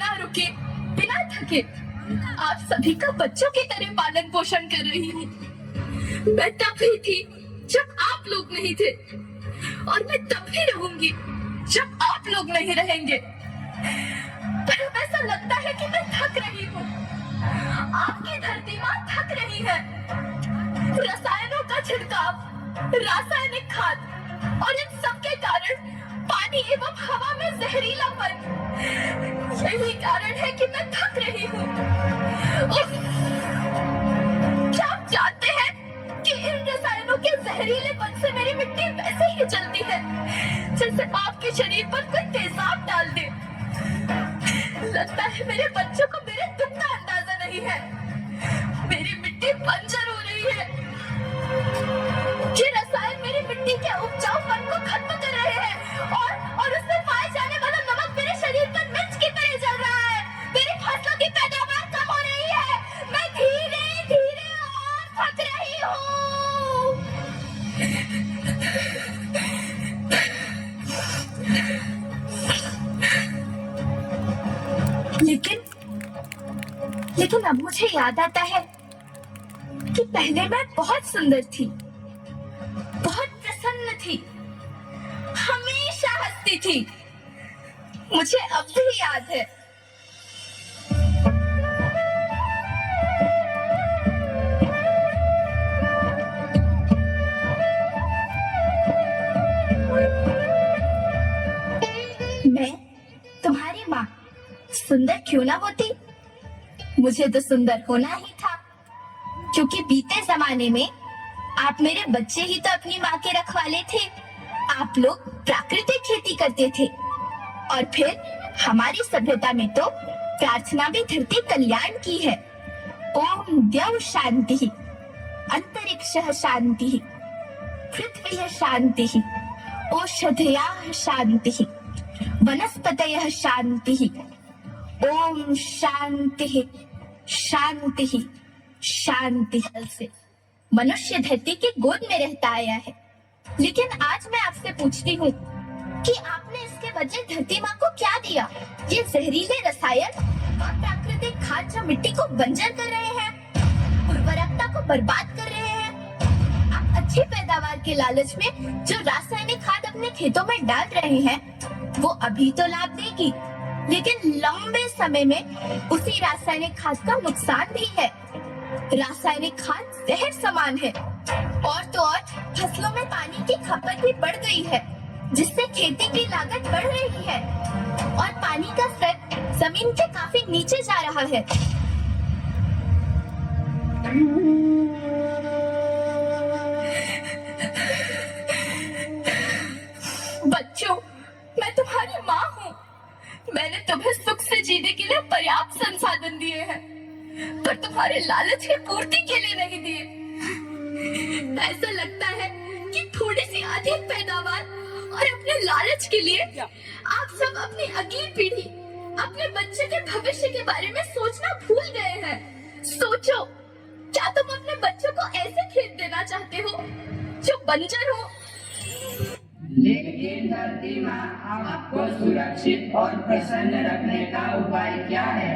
बिना रुके, बिना थके आप सभी का बच्चों की तरह पालन पोषण कर रही हूँ। मैं तब भी थी जब आप लोग नहीं थे, और मैं तब भी रहूंगी जब आप लोग नहीं रहेंगे। पर अब ऐसा लगता है कि मैं थक रही हूँ। आपकी धरती माँ थक रही है। रसायनों का छिड़काव, रासायनिक खाद और इन सब के कारण पानी एवं हवा में जहरीलापन, यही कारण है कि मैं थक रही हूँ। क्या आप जानते हैं कि इन रसायनों के जहरीलेपन से मेरी मिट्टी वैसे ही जलती है जैसे आपके शरीर पर कोई तेजाब डाल दे। लगता है मेरे बच्चों को मेरे दुख का अंदाजा नहीं है। मेरी मिट्टी बंजर हो रही है। ये रसायन मेरी मिट्टी के उपजाऊपन को खत्म कर रहे हैं और उसमें पाए जाने वाला नमक मेरे शरीर पर मिर्च की तरह जल रहा है। मेरी फसलों की पैदावार कम हो रही है। मैं धीरे धीरे और थक रही हूँ। लेकिन अब मुझे याद आता है कि पहले मैं बहुत सुंदर थी, बहुत प्रसन्न थी, हमेशा हंसती थी। मुझे अब भी याद है। मैं तुम्हारी माँ सुंदर क्यों ना होती, मुझे तो सुंदर होना ही था, क्योंकि बीते जमाने में आप मेरे बच्चे ही तो अपनी माँ के रखवाले थे। आप लोग प्राकृतिक खेती करते थे, और फिर हमारी सभ्यता में तो प्रार्थना भी धरती कल्याण की है। ओम द्यौ शांति, अंतरिक्षः शांति, पृथ्वी शांति, औषधयः शांति, वनस्पतयः शांति। ओम शांति शांति शांति। से मनुष्य धरती की गोद में रहता आया है, लेकिन आज मैं आपसे पूछती हूँ कि आपने इसके बदले धरती माँ को क्या दिया? ये जहरीले रसायन और प्राकृतिक खाद जो मिट्टी को बंजर कर रहे हैं, उर्वरकता को बर्बाद कर रहे हैं। आप अच्छी पैदावार के लालच में जो रासायनिक खाद अपने खेतों में डाल रहे हैं, वो अभी तो लाभ देगी, लेकिन लंबे समय में उसी रासायनिक खाद का नुकसान भी है। रासायनिक खाद जहर समान है, और तो और फसलों में पानी की खपत भी बढ़ गई है, जिससे खेती की लागत बढ़ रही है और पानी का स्तर जमीन के काफी नीचे जा रहा है। बच्चों, मैं तुम्हारी माँ हूँ। मैंने तुम्हें सुख से जीने के लिए पर्याप्त संसाधन दिए हैं, पर तुम्हारे लालच की पूर्ति के लिए नहीं दिए। ऐसा लगता है कि थोड़ी सी अधिक पैदावार और अपने लालच के लिए आप सब अपनी अगली पीढ़ी, अपने बच्चे के भविष्य के बारे में सोचना भूल गए हैं। सोचो, क्या तुम अपने बच्चों को ऐसे खेत देना चाहते हो जो बंजर हो? लेकिन धरती माँ आपको सुरक्षित और प्रसन्न रखने का उपाय क्या है?